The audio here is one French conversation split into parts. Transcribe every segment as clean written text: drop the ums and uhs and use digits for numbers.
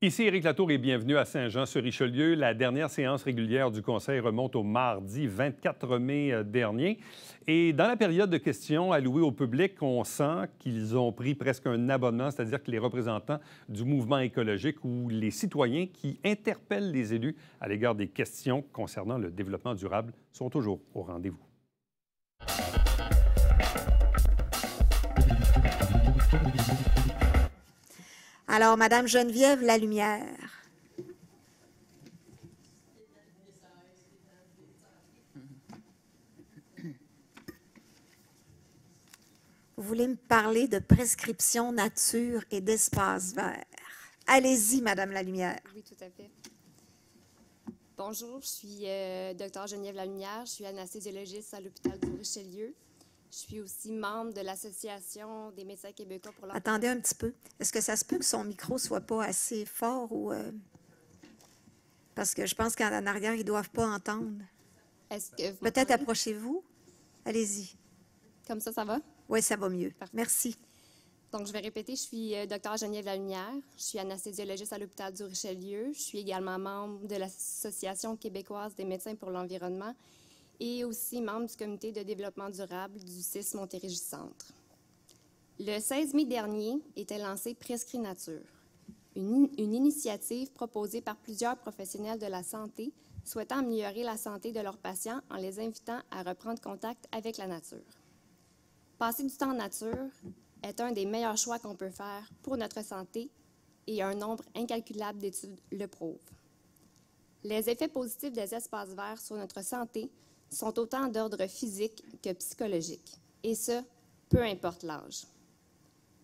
Ici Éric Latour et bienvenue à Saint-Jean-sur-Richelieu. La dernière séance régulière du Conseil remonte au mardi 24 mai dernier. Et dans la période de questions allouée au public, on sent qu'ils ont pris presque un abonnement, c'est-à-dire que les représentants du mouvement écologique ou les citoyens qui interpellent les élus à l'égard des questions concernant le développement durable sont toujours au rendez-vous. Alors, Madame Geneviève Lalumière. Vous voulez me parler de prescription nature et d'espace vert. Allez-y, Madame Lalumière. Oui, tout à fait. Bonjour, je suis Dr Geneviève Lalumière, je suis anesthésiologiste à l'hôpital du Richelieu. Je suis aussi membre de l'Association des médecins québécois pour l'environnement. Attendez un petit peu. Est-ce que ça se peut que son micro ne soit pas assez fort ou... Parce que je pense qu'en arrière, ils ne doivent pas entendre. Peut-être approchez-vous. Allez-y. Comme ça va? Oui, ça va mieux. Parfait. Merci. Donc, je vais répéter, je suis Dr Geneviève Lalumière, je suis anesthésiologiste à l'hôpital du Richelieu, je suis également membre de l'Association québécoise des médecins pour l'environnement et aussi membre du comité de développement durable du CIS Montérégie-Centre. Le 16 mai dernier était lancé Prescrit Nature, une initiative proposée par plusieurs professionnels de la santé souhaitant améliorer la santé de leurs patients en les invitant à reprendre contact avec la nature. Passer du temps en nature est un des meilleurs choix qu'on peut faire pour notre santé et un nombre incalculable d'études le prouvent. Les effets positifs des espaces verts sur notre santé sont autant d'ordre physique que psychologique, et ce, peu importe l'âge.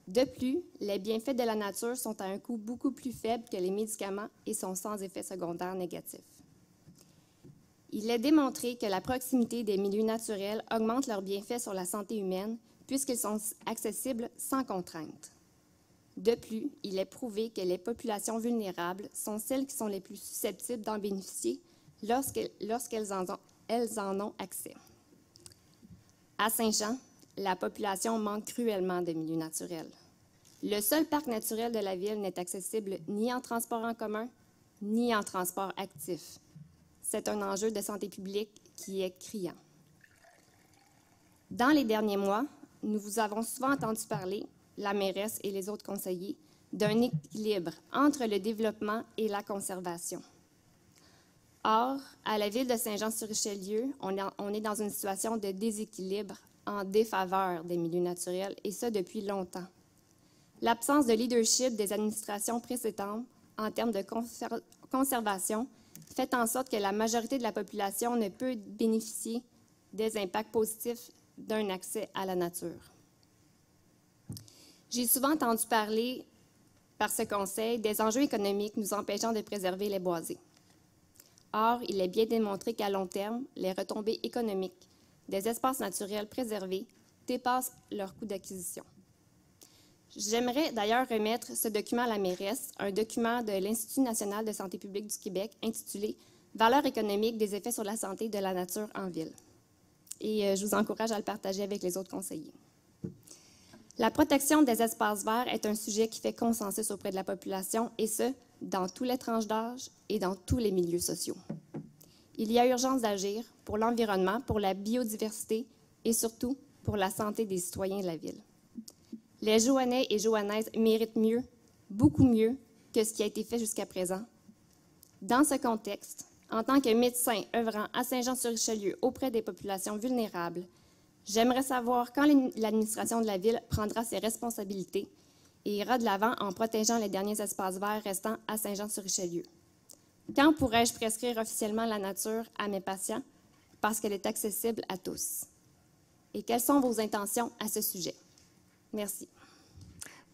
De plus, les bienfaits de la nature sont à un coût beaucoup plus faible que les médicaments et sont sans effets secondaires négatifs. Il est démontré que la proximité des milieux naturels augmente leurs bienfaits sur la santé humaine puisqu'ils sont accessibles sans contrainte. De plus, il est prouvé que les populations vulnérables sont celles qui sont les plus susceptibles d'en bénéficier lorsqu'elles en ont accès. À Saint-Jean, la population manque cruellement de milieux naturels. Le seul parc naturel de la ville n'est accessible ni en transport en commun, ni en transport actif. C'est un enjeu de santé publique qui est criant. Dans les derniers mois, nous vous avons souvent entendu parler, la mairesse et les autres conseillers, d'un équilibre entre le développement et la conservation. Or, à la ville de Saint-Jean-sur-Richelieu, on est dans une situation de déséquilibre en défaveur des milieux naturels, et ce depuis longtemps. L'absence de leadership des administrations précédentes en termes de conservation fait en sorte que la majorité de la population ne peut bénéficier des impacts positifs d'un accès à la nature. J'ai souvent entendu parler par ce conseil des enjeux économiques nous empêchant de préserver les boisés. Or, il est bien démontré qu'à long terme, les retombées économiques des espaces naturels préservés dépassent leur coût d'acquisition. J'aimerais d'ailleurs remettre ce document à la mairesse, un document de l'Institut national de santé publique du Québec intitulé « Valeur économique des effets sur la santé de la nature en ville ». Et je vous encourage à le partager avec les autres conseillers. La protection des espaces verts est un sujet qui fait consensus auprès de la population, et ce, dans toutes les tranches d'âge et dans tous les milieux sociaux. Il y a urgence d'agir pour l'environnement, pour la biodiversité et surtout pour la santé des citoyens de la ville. Les Joannais et Joannaises méritent mieux, beaucoup mieux, que ce qui a été fait jusqu'à présent. Dans ce contexte, en tant que médecin œuvrant à Saint-Jean-sur-Richelieu auprès des populations vulnérables, j'aimerais savoir quand l'administration de la ville prendra ses responsabilités et ira de l'avant en protégeant les derniers espaces verts restants à Saint-Jean-sur-Richelieu. Quand pourrais-je prescrire officiellement la nature à mes patients parce qu'elle est accessible à tous? Et quelles sont vos intentions à ce sujet? Merci.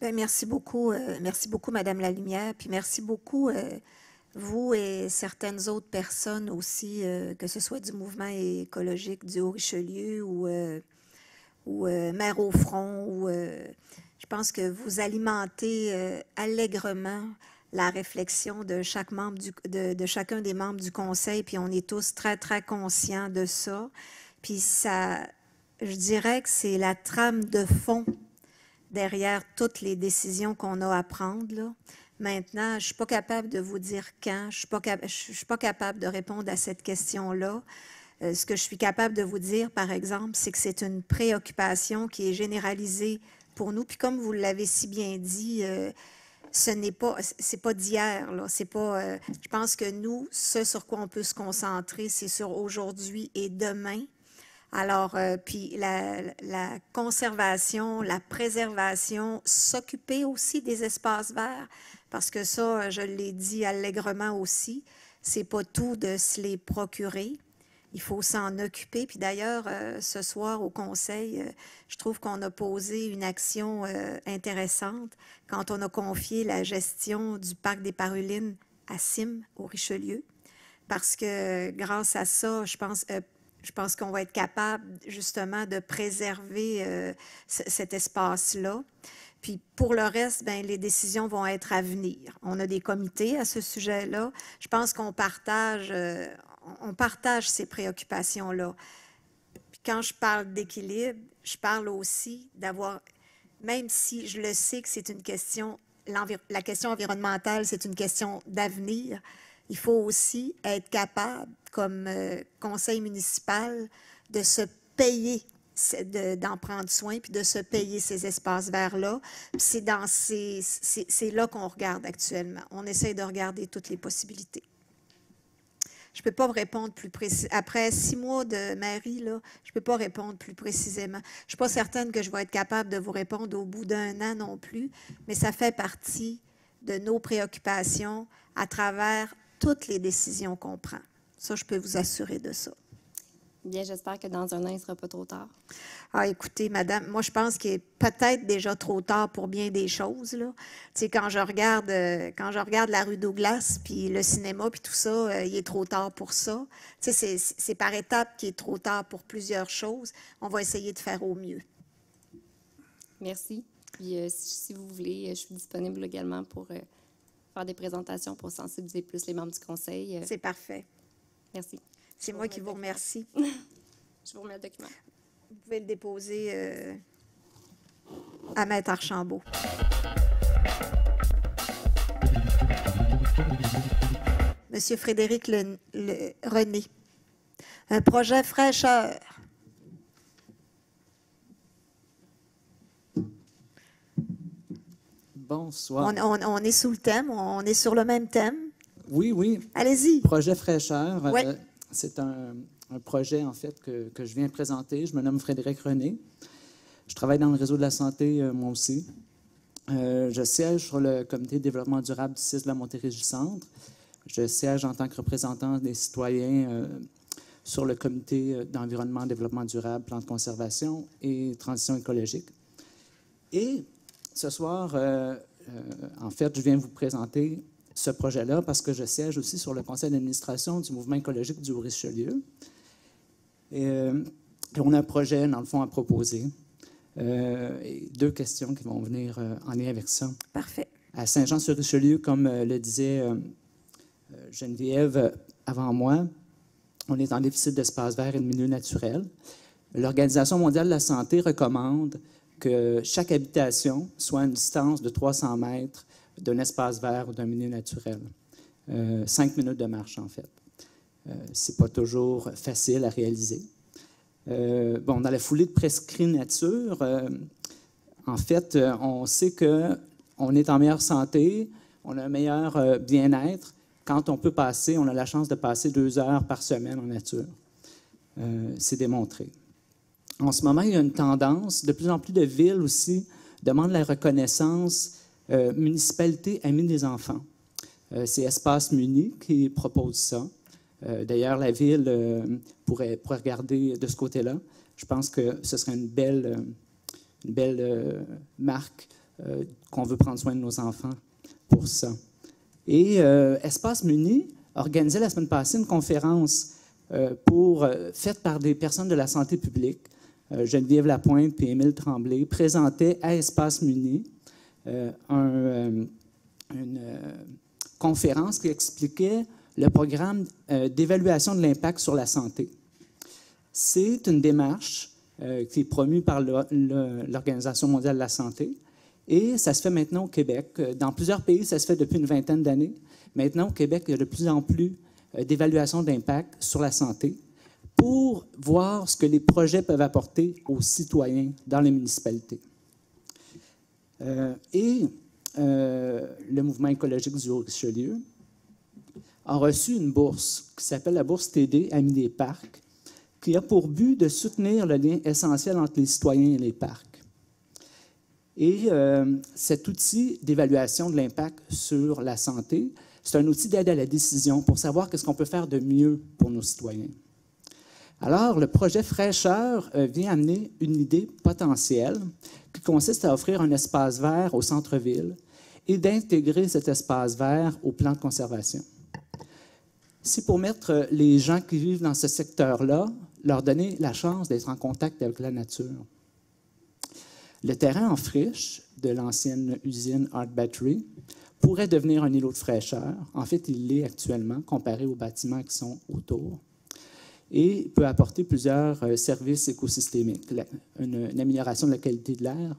Bien, merci beaucoup, Madame Lalumière, puis merci beaucoup, vous et certaines autres personnes aussi, que ce soit du mouvement écologique du Haut-Richelieu ou Mères au front, je pense que vous alimentez allègrement la réflexion de chaque membre de chacun des membres du conseil, puis on est tous très, très conscients de ça. Puis ça, je dirais que c'est la trame de fond derrière toutes les décisions qu'on a à prendre, là. Maintenant, je ne suis pas capable de vous dire quand, je ne suis pas capable de répondre à cette question-là. Ce que je suis capable de vous dire, par exemple, c'est que c'est une préoccupation qui est généralisée pour nous. Puis comme vous l'avez si bien dit, c'est pas d'hier, là. C'est pas. Je pense que nous, ce sur quoi on peut se concentrer, c'est sur aujourd'hui et demain. Alors, puis la conservation, la préservation, s'occuper aussi des espaces verts, parce que ça, je l'ai dit allègrement aussi, c'est pas tout de se les procurer. Il faut s'en occuper. Puis d'ailleurs, ce soir au Conseil, je trouve qu'on a posé une action intéressante quand on a confié la gestion du Parc des Parulines à Sim, au Richelieu. Parce que grâce à ça, je pense qu'on va être capable justement de préserver cet espace-là. Puis pour le reste, bien, les décisions vont être à venir. On a des comités à ce sujet-là. Je pense qu'on partage ces préoccupations-là. Puis quand je parle d'équilibre, je parle aussi d'avoir, même si je le sais que c'est une question, la question environnementale, c'est une question d'avenir, il faut aussi être capable, comme conseil municipal, de se payer, d'en prendre soin, puis de se payer ces espaces verts-là. C'est là qu'on regarde actuellement. On essaie de regarder toutes les possibilités. Je ne peux pas vous répondre plus précisément. Après 6 mois de mairie, là, je ne peux pas répondre plus précisément. Je ne suis pas certaine que je vais être capable de vous répondre au bout d'1 an non plus, mais ça fait partie de nos préoccupations à travers toutes les décisions qu'on prend. Ça, je peux vous assurer de ça. Bien, j'espère que dans 1 an, il ne sera pas trop tard. Ah, écoutez, madame, moi, je pense qu'il est peut-être déjà trop tard pour bien des choses, là. Tu sais, quand je regarde la rue Douglas, puis le cinéma, puis tout ça, il est trop tard pour ça. Tu sais, c'est par étapes qu'il est trop tard pour plusieurs choses. On va essayer de faire au mieux. Merci. Puis, si vous voulez, je suis disponible également pour faire des présentations pour sensibiliser plus les membres du conseil. C'est parfait. Merci. C'est moi qui vous remercie. Je vous remets le document. Vous pouvez le déposer à Maître Archambault. Monsieur Frédéric René. Un projet fraîcheur. Bonsoir. On est sous le thème, on est sur le même thème. Oui, oui. Allez-y. Projet fraîcheur. Oui. C'est un projet, en fait, que je viens présenter. Je me nomme Frédéric René. Je travaille dans le réseau de la santé, moi aussi. Je siège sur le comité de développement durable du CIS de la Montérégie-Centre. Je siège en tant que représentant des citoyens sur le comité d'environnement, développement durable, plan de conservation et transition écologique. Et ce soir, en fait, je viens vous présenter ce projet-là parce que je siège aussi sur le conseil d'administration du mouvement écologique du Haut-Richelieu. Et on a un projet, dans le fond, à proposer. Et 2 questions qui vont venir en lien avec ça. Parfait. À Saint-Jean-sur-Richelieu, comme le disait Geneviève avant moi, on est en déficit d'espace vert et de milieu naturel. L'Organisation mondiale de la santé recommande que chaque habitation soit à une distance de 300 mètres d'un espace vert ou d'un milieu naturel. 5 minutes de marche, en fait. Ce n'est pas toujours facile à réaliser. Dans la foulée de Prescrit Nature, en fait, on sait qu'on est en meilleure santé, on a un meilleur bien-être quand on a la chance de passer 2 heures par semaine en nature. C'est démontré. En ce moment, il y a une tendance, de plus en plus de villes aussi demandent la reconnaissance municipalité amie des enfants. C'est Espace Muni qui propose ça. D'ailleurs, la ville pourrait regarder de ce côté-là. Je pense que ce serait une belle marque qu'on veut prendre soin de nos enfants pour ça. Et Espace Muni organisait la semaine passée une conférence faite par des personnes de la santé publique. Geneviève Lapointe et Émile Tremblay présentaient à Espace Muni conférence qui expliquait le programme d'évaluation de l'impact sur la santé. C'est une démarche qui est promue par l'Organisation mondiale de la santé et ça se fait maintenant au Québec. Dans plusieurs pays, ça se fait depuis une vingtaine d'années. Maintenant, au Québec, il y a de plus en plus d'évaluation d'impact sur la santé pour voir ce que les projets peuvent apporter aux citoyens dans les municipalités. Le mouvement écologique du Haut-Richelieu a reçu une bourse qui s'appelle la bourse TD Amis des parcs, qui a pour but de soutenir le lien essentiel entre les citoyens et les parcs. Et cet outil d'évaluation de l'impact sur la santé, c'est un outil d'aide à la décision pour savoir qu'est-ce qu'on peut faire de mieux pour nos citoyens. Alors, le projet Fraîcheur vient amener une idée potentielle qui consiste à offrir un espace vert au centre-ville et d'intégrer cet espace vert au plan de conservation. C'est pour mettre les gens qui vivent dans ce secteur-là, leur donner la chance d'être en contact avec la nature. Le terrain en friche de l'ancienne usine Art Battery pourrait devenir un îlot de fraîcheur. En fait, il l'est actuellement, comparé aux bâtiments qui sont autour. Et peut apporter plusieurs services écosystémiques, une amélioration de la qualité de l'air,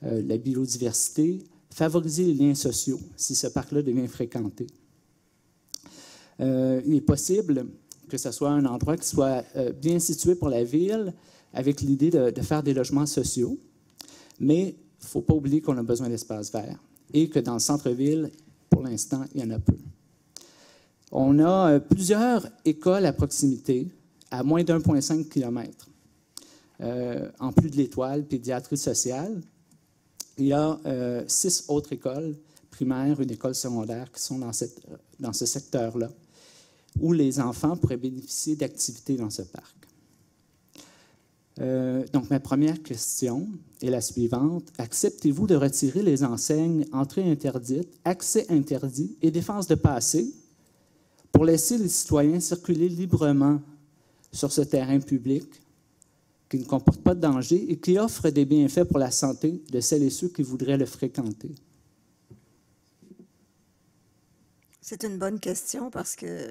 la biodiversité, favoriser les liens sociaux si ce parc-là devient fréquenté. Il est possible que ce soit un endroit qui soit bien situé pour la ville, avec l'idée de faire des logements sociaux, mais il ne faut pas oublier qu'on a besoin d'espaces verts et que dans le centre-ville, pour l'instant, il y en a peu. On a plusieurs écoles à proximité, à moins d'1,5 km. En plus de l'Étoile, pédiatrie sociale, il y a 6 autres écoles primaires, une école secondaire qui sont dans ce secteur-là, où les enfants pourraient bénéficier d'activités dans ce parc. Donc, ma première question est la suivante. Acceptez-vous de retirer les enseignes entrée interdite, accès interdit et défense de passé pour laisser les citoyens circuler librement sur ce terrain public qui ne comporte pas de danger et qui offre des bienfaits pour la santé de celles et ceux qui voudraient le fréquenter? C'est une bonne question parce que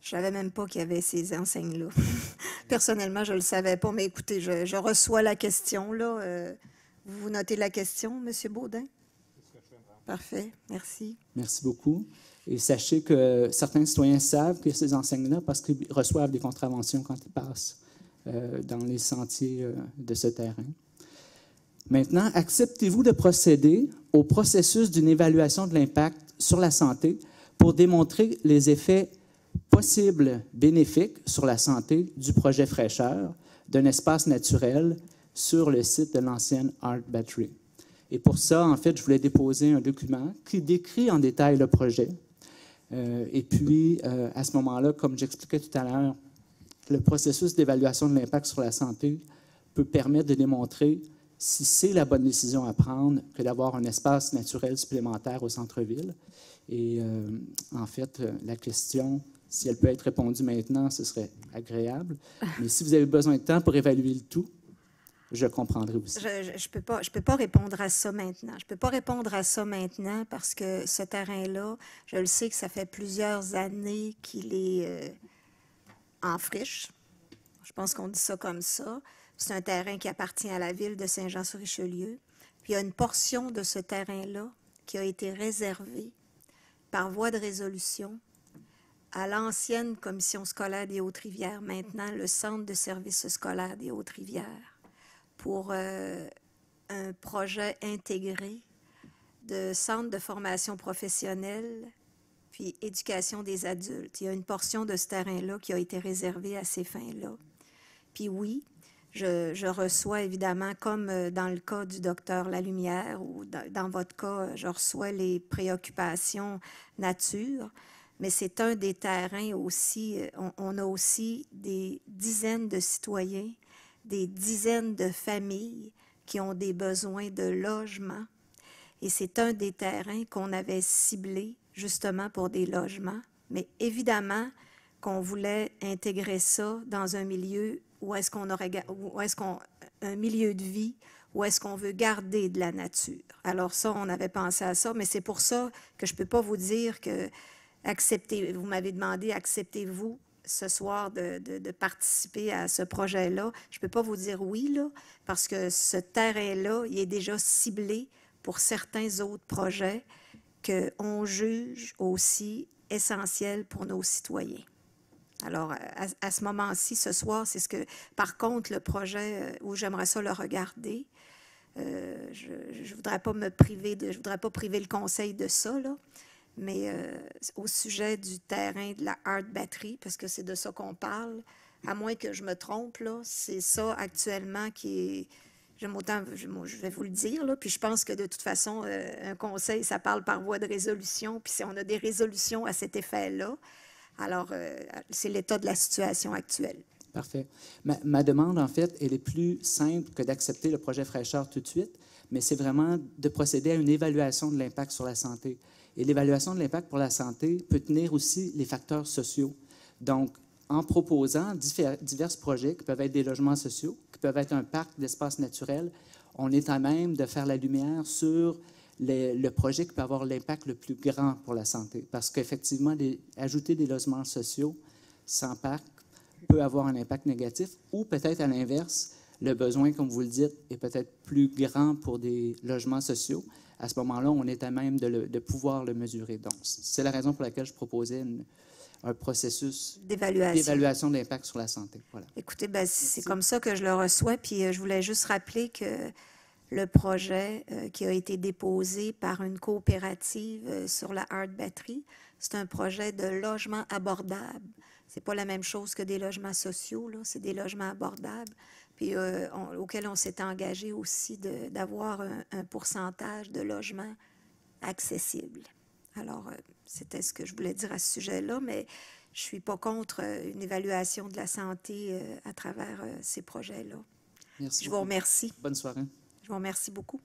je ne savais même pas qu'il y avait ces enseignes-là. Personnellement, je ne le savais pas, mais écoutez, je reçois la question. Là. Vous notez la question, M. Baudin? Parfait, merci. Merci beaucoup. Et sachez que certains citoyens savent qu'il y a ces enseignes-là parce qu'ils reçoivent des contraventions quand ils passent dans les sentiers de ce terrain. Maintenant, acceptez-vous de procéder au processus d'une évaluation de l'impact sur la santé pour démontrer les effets possibles bénéfiques sur la santé du projet Fraîcheur d'un espace naturel sur le site de l'ancienne Art Battery? Et pour ça, en fait, je voulais déposer un document qui décrit en détail le projet. Et puis, à ce moment-là, comme j'expliquais tout à l'heure, le processus d'évaluation de l'impact sur la santé peut permettre de démontrer si c'est la bonne décision à prendre que d'avoir un espace naturel supplémentaire au centre-ville. Et en fait, la question, si elle peut être répondue maintenant, ce serait agréable. Mais si vous avez besoin de temps pour évaluer le tout, je comprendrai aussi. Je peux pas répondre à ça maintenant. Je ne peux pas répondre à ça maintenant parce que ce terrain-là, je le sais que ça fait plusieurs années qu'il est en friche. Je pense qu'on dit ça comme ça. C'est un terrain qui appartient à la ville de Saint-Jean-sur-Richelieu. Puis il y a une portion de ce terrain-là qui a été réservée par voie de résolution à l'ancienne commission scolaire des Hautes-Rivières, maintenant le centre de services scolaires des Hautes-Rivières, pour un projet intégré de centre de formation professionnelle puis éducation des adultes. Il y a une portion de ce terrain-là qui a été réservée à ces fins-là. Puis oui, je reçois évidemment, comme dans le cas du docteur Lalumière ou dans votre cas, je reçois les préoccupations nature, mais c'est un des terrains aussi, on a aussi des dizaines de citoyens, des dizaines de familles qui ont des besoins de logement. Et c'est un des terrains qu'on avait ciblé justement pour des logements. Mais évidemment qu'on voulait intégrer ça dans un milieu un milieu de vie ou est-ce qu'on veut garder de la nature? Alors ça, on avait pensé à ça, mais c'est pour ça que je ne peux pas vous dire que vous m'avez demandé, acceptez-vous ce soir de participer à ce projet-là. Je ne peux pas vous dire oui, là, parce que ce terrain-là, il est déjà ciblé pour certains autres projets qu'on juge aussi essentiels pour nos citoyens. Alors, à ce moment-ci, ce soir, c'est ce que... Par contre, le projet où j'aimerais ça le regarder, je ne voudrais pas me priver je voudrais pas priver le conseil de ça, là, mais au sujet du terrain de la Hart Battery, parce que c'est de ça qu'on parle, à moins que je me trompe, là, c'est ça actuellement qui est... je vais vous le dire, là, puis je pense que de toute façon, un conseil, ça parle par voie de résolution, puis si on a des résolutions à cet effet-là, alors c'est l'état de la situation actuelle. Parfait. Ma demande, en fait, elle est plus simple que d'accepter le projet Fraîcheur tout de suite, mais c'est vraiment de procéder à une évaluation de l'impact sur la santé. Et l'évaluation de l'impact pour la santé peut tenir aussi les facteurs sociaux. Donc, en proposant divers projets qui peuvent être des logements sociaux, qui peuvent être un parc d'espaces naturels, on est à même de faire la lumière sur le projet qui peut avoir l'impact le plus grand pour la santé. Parce qu'effectivement, ajouter des logements sociaux sans parc peut avoir un impact négatif, ou peut-être à l'inverse, le besoin, comme vous le dites, est peut-être plus grand pour des logements sociaux. À ce moment-là, on est à même de pouvoir le mesurer. Donc, c'est la raison pour laquelle je proposais un processus d'évaluation d'impact sur la santé. Voilà. Écoutez, ben, c'est comme ça que je le reçois, puis je voulais juste rappeler que le projet qui a été déposé par une coopérative sur la Hart Battery, c'est un projet de logement abordable. C'est pas la même chose que des logements sociaux, là, c'est des logements abordables, puis auquel on s'est engagé aussi d'avoir un pourcentage de logements accessibles. Alors, c'était ce que je voulais dire à ce sujet-là, mais je ne suis pas contre une évaluation de la santé à travers ces projets-là. Merci. Je vous remercie. Bonne soirée. Je vous remercie beaucoup.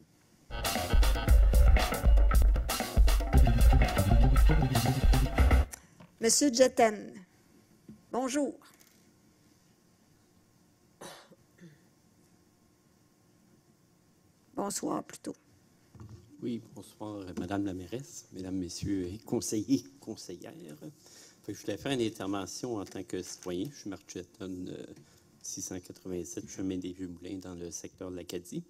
Monsieur Jetten, bonjour. Bonsoir, plutôt. Oui, bonsoir, Madame la mairesse, Mesdames, Messieurs et conseillers, conseillères. Je voulais faire une intervention en tant que citoyen. Je suis Marc Jetten, 687 chemin des Vieux-Moulins, dans le secteur de l'Acadie.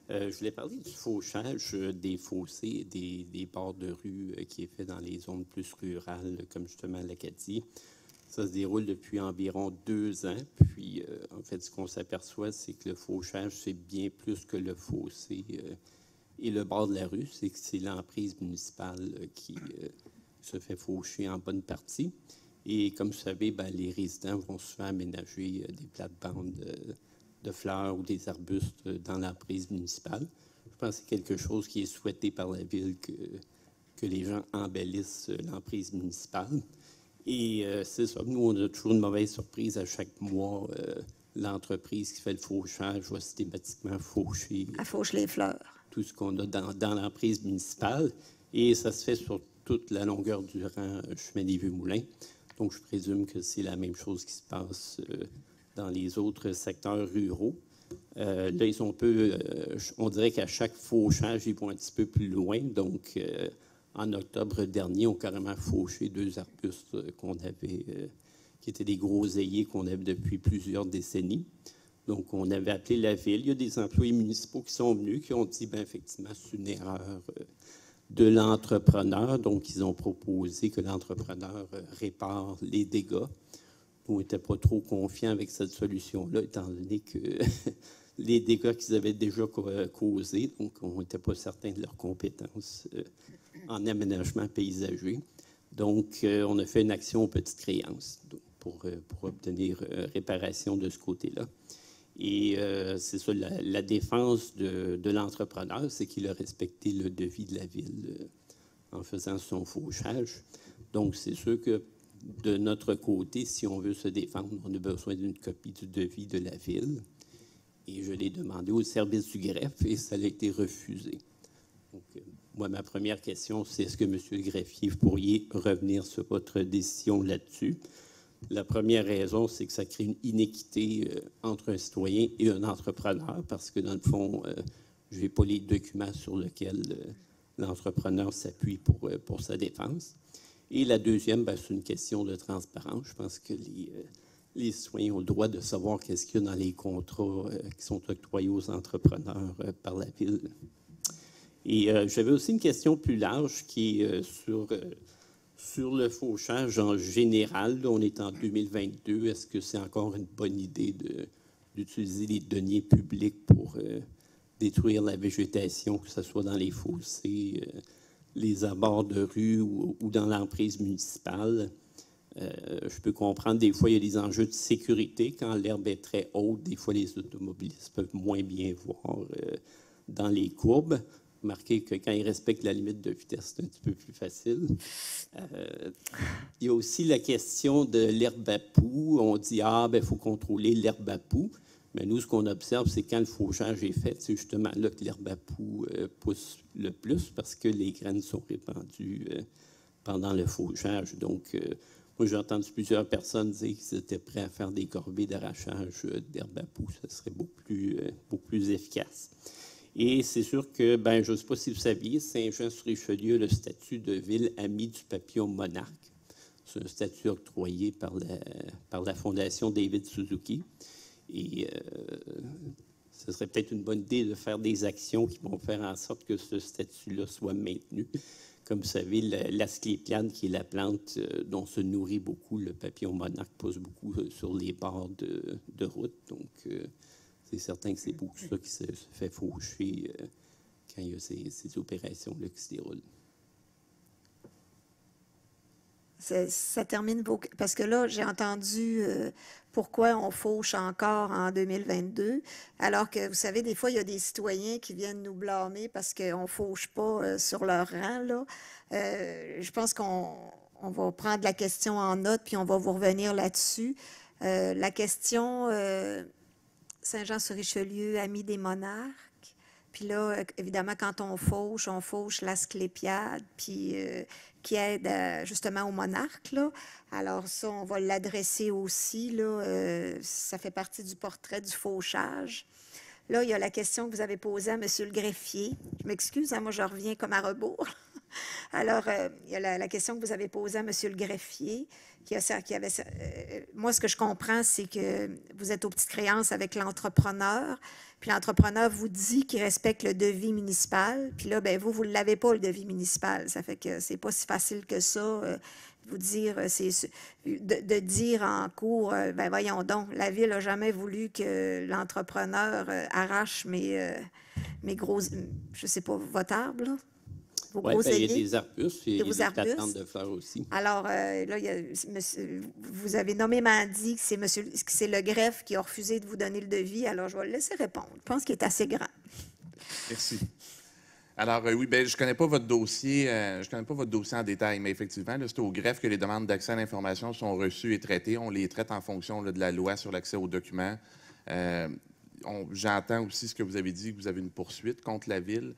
Je voulais parler du fauchage des fossés, des bords de rue qui est fait dans les zones plus rurales, comme justement l'Acadie. Ça se déroule depuis environ 2 ans. Puis, en fait, ce qu'on s'aperçoit, c'est que le fauchage, c'est bien plus que le fossé et le bord de la rue. C'est que c'est l'emprise municipale qui se fait faucher en bonne partie. Et comme vous savez, ben, les résidents vont souvent aménager des plates-bandes de fleurs ou des arbustes dans l'emprise municipale. Je pense que c'est quelque chose qui est souhaité par la ville, que les gens embellissent l'emprise municipale. Et c'est ça. Nous, on a toujours une mauvaise surprise à chaque mois. L'entreprise qui fait le fauchage va systématiquement faucher. Elle fauche les fleurs. Tout ce qu'on a dans l'emprise municipale. Et ça se fait sur toute la longueur du rang chemin des Vieux-Moulins. Donc, je présume que c'est la même chose qui se passe dans les autres secteurs ruraux. Là, ils sont un peu... on dirait qu'à chaque fauchage, ils vont un petit peu plus loin. Donc, en octobre dernier, on a carrément fauché 2 arbustes qu'on avait, qui étaient des groseilliers qu'on avait depuis plusieurs décennies. Donc, on avait appelé la ville. Il y a des employés municipaux qui sont venus, qui ont dit, bien, effectivement, c'est une erreur de l'entrepreneur. Donc, ils ont proposé que l'entrepreneur répare les dégâts. On n'était pas trop confiants avec cette solution-là, étant donné que les dégâts qu'ils avaient déjà causés, donc on n'était pas certains de leurs compétences en aménagement paysager. Donc, on a fait une action aux petites créances pour obtenir réparation de ce côté-là. Et c'est ça, la défense de l'entrepreneur, c'est qu'il a respecté le devis de la ville en faisant son fauchage. Donc, c'est sûr que de notre côté, si on veut se défendre, on a besoin d'une copie du devis de la ville. Et je l'ai demandé au service du greffe et ça a été refusé. Donc, moi, ma première question, c'est est-ce que, Monsieur le greffier, vous pourriez revenir sur votre décision là-dessus? La première raison, c'est que ça crée une inéquité entre un citoyen et un entrepreneur, parce que dans le fond, je n'ai pas les documents sur lesquels l'entrepreneur s'appuie pour sa défense. Et la deuxième, c'est une question de transparence. Je pense que les citoyens ont le droit de savoir qu'est-ce qu'il y a dans les contrats qui sont octroyés aux entrepreneurs par la Ville. Et j'avais aussi une question plus large qui est sur le fauchage en général. Là, on est en 2022. Est-ce que c'est encore une bonne idée d'utiliser les deniers publics pour détruire la végétation, que ce soit dans les fossés, les abords de rue ou dans l'emprise municipale? Je peux comprendre, des fois, il y a des enjeux de sécurité. Quand l'herbe est très haute, des fois, les automobilistes peuvent moins bien voir dans les courbes. Remarquez que quand ils respectent la limite de vitesse, c'est un petit peu plus facile. Il y a aussi la question de l'herbe à poux. On dit, il faut contrôler l'herbe à poux. Mais nous, ce qu'on observe, c'est quand le fauchage est fait, c'est justement là que l'herbe à poux pousse le plus parce que les graines sont répandues pendant le fauchage. Donc, moi, j'ai entendu plusieurs personnes dire qu'ils étaient prêts à faire des corvées d'arrachage d'herbe à poux. Ça serait beaucoup plus efficace. Et c'est sûr que, je ne sais pas si vous saviez, Saint-Jean-sur-Richelieu a le statut de ville amie du papillon monarque. C'est un statut octroyé par la Fondation David Suzuki. Et ce serait peut-être une bonne idée de faire des actions qui vont faire en sorte que ce statut-là soit maintenu. Comme vous savez, l'asclépiade, qui est la plante dont se nourrit beaucoup le papillon monarque, pousse beaucoup sur les bords de route. Donc, c'est certain que c'est beaucoup ça qui se fait faucher quand il y a ces opérations-là qui se déroulent. Ça termine parce que là, j'ai entendu pourquoi on fauche encore en 2022, alors que, vous savez, des fois, il y a des citoyens qui viennent nous blâmer parce qu'on ne fauche pas sur leur rang, là. Je pense qu'on va prendre la question en note, puis on va vous revenir là-dessus. La question Saint-Jean-sur-Richelieu, ami des monarques. Puis là, évidemment, quand on fauche l'asclépiade, puis qui aide justement aux monarques, là. Alors ça, on va l'adresser aussi, là. Ça fait partie du portrait du fauchage. Là, il y a la question que vous avez posée à M. le greffier. Je m'excuse, hein, moi, je reviens comme à rebours. Alors, il y a la question que vous avez posée à M. le greffier, moi, ce que je comprends, c'est que vous êtes aux petites créances avec l'entrepreneur, puis l'entrepreneur vous dit qu'il respecte le devis municipal, puis là, vous ne l'avez pas, le devis municipal. Ça fait que c'est pas si facile que ça, vous dire, de dire en cours, voyons donc, la Ville n'a jamais voulu que l'entrepreneur arrache mes gros, je sais pas, votre arbre, là. Oui, il y a des arbustes et des plates-bandes de fleurs aussi. Alors, là, vous avez nommément dit que c'est le greffe qui a refusé de vous donner le devis. Alors, je vais le laisser répondre. Je pense qu'il est assez grand. Merci. Alors, oui, je ne connais pas votre dossier. En détail, mais effectivement, c'est au greffe que les demandes d'accès à l'information sont reçues et traitées. On les traite en fonction de la loi sur l'accès aux documents. J'entends aussi ce que vous avez dit, que vous avez une poursuite contre la Ville.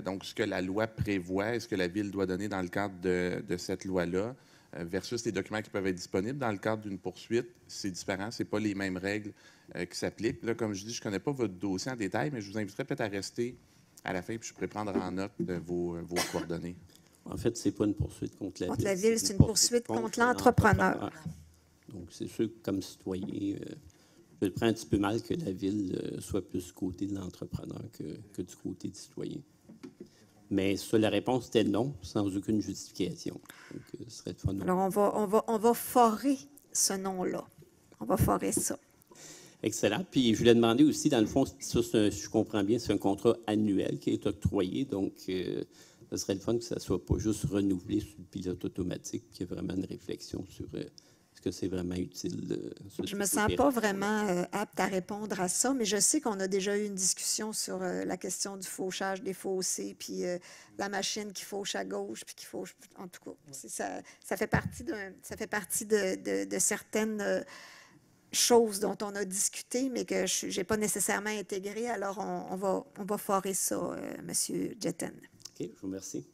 Donc, ce que la loi prévoit et ce que la Ville doit donner dans le cadre de cette loi-là versus les documents qui peuvent être disponibles dans le cadre d'une poursuite, c'est différent. Ce n'est pas les mêmes règles qui s'appliquent. Là, comme je dis, je ne connais pas votre dossier en détail, mais je vous inviterais peut-être à rester à la fin, puis je pourrais prendre en note vos coordonnées. En fait, ce n'est pas une poursuite contre la Ville. Contre la Ville, c'est une poursuite contre l'entrepreneur. Donc, c'est sûr que comme citoyen, je le prends un petit peu mal que la Ville soit plus du côté de l'entrepreneur que du côté du citoyen. Mais ça, la réponse était non, sans aucune justification. Donc, ce serait le fun. Alors, on va forer ce nom-là. On va forer ça. Excellent. Puis, je voulais demander aussi, dans le fond, ça, je comprends bien, c'est un contrat annuel qui est octroyé. Donc, ce serait le fun que ça ne soit pas juste renouvelé sur le pilote automatique, qu'il y ait vraiment une réflexion sur est-ce que c'est vraiment utile. Je ne me sens pas vraiment apte à répondre à ça, mais je sais qu'on a déjà eu une discussion sur la question du fauchage des fossés, puis la machine qui fauche à gauche, puis qui fauche... En tout cas, ça fait partie de certaines... choses dont on a discuté, mais que je n'ai pas nécessairement intégré. Alors, on va forer ça, M. Jetten. OK, je vous remercie.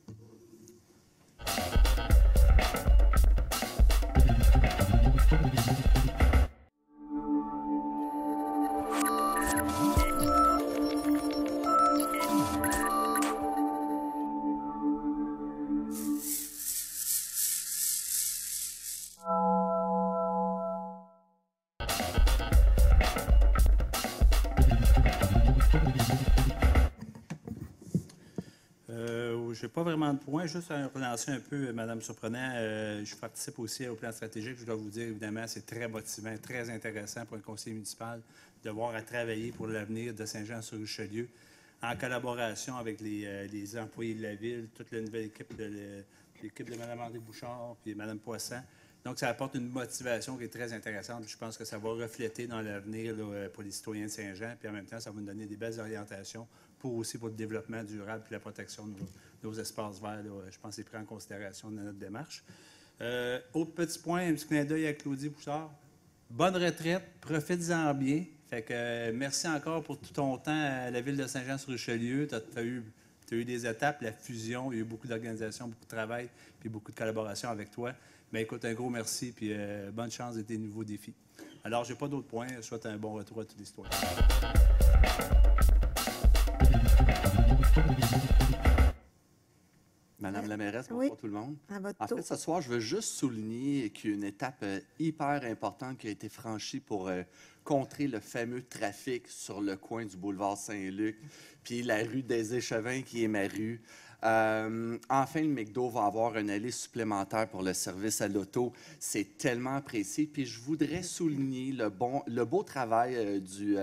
je n'ai pas vraiment de points, juste à relancer un peu, Mme Surprenant. Je participe aussi au plan stratégique. Je dois vous dire, évidemment, c'est très motivant, très intéressant pour un conseiller municipal de voir à travailler pour l'avenir de Saint-Jean-sur-Richelieu en collaboration avec les employés de la ville, toute la nouvelle équipe l'équipe de Mme André Bouchard puis Mme Poisson. Donc, ça apporte une motivation qui est très intéressante. Je pense que ça va refléter dans l'avenir pour les citoyens de Saint-Jean. Puis en même temps, ça va nous donner des belles orientations pour le développement durable et la protection de nos espaces verts. Là, je pense que c'est pris en considération dans notre démarche. Autre petit point, un petit clin d'œil à Claudie Bouchard. Bonne retraite, profite-en bien. Fait que merci encore pour tout ton temps à la ville de Saint-Jean-sur-Richelieu. Tu as eu des étapes, la fusion, il y a eu beaucoup d'organisations, beaucoup de travail, puis beaucoup de collaboration avec toi. Mais écoute, un gros merci, puis bonne chance de tes nouveaux défis. Alors, je n'ai pas d'autres points. Je souhaite un bon retour à toute l'histoire. Madame la mairesse, bonsoir tout le monde. En fait, ce soir, je veux juste souligner qu'il y a une étape hyper importante qui a été franchie pour contrer le fameux trafic sur le coin du boulevard Saint-Luc, puis la rue des Échevins qui est ma rue. Enfin, le McDo va avoir une allée supplémentaire pour le service à l'auto. C'est tellement apprécié. Puis je voudrais souligner le beau travail du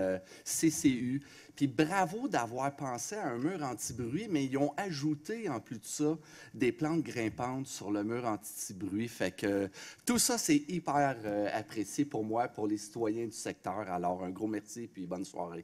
CCU. Puis bravo d'avoir pensé à un mur anti-bruit, mais ils ont ajouté, en plus de ça, des plantes grimpantes sur le mur anti-bruit. Fait que tout ça, c'est hyper apprécié pour moi, pour les citoyens du secteur. Alors, un gros merci, puis bonne soirée.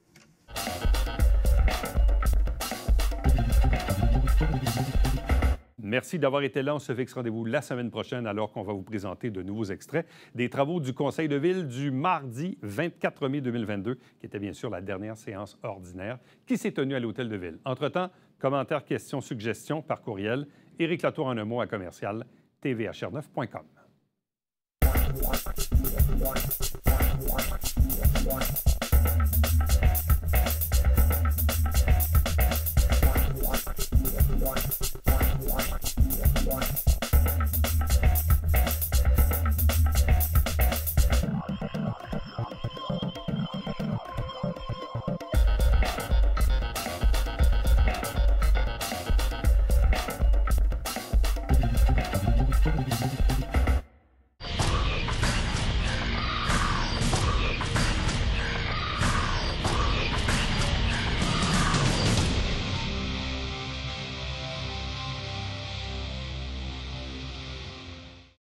Merci d'avoir été là. On se fixe rendez-vous la semaine prochaine alors qu'on va vous présenter de nouveaux extraits des travaux du Conseil de ville du mardi 24 mai 2022, qui était bien sûr la dernière séance ordinaire qui s'est tenue à l'Hôtel de Ville. Entre-temps, commentaires, questions, suggestions par courriel. Éric Latour en un mot à commercial tvhr9.com. One.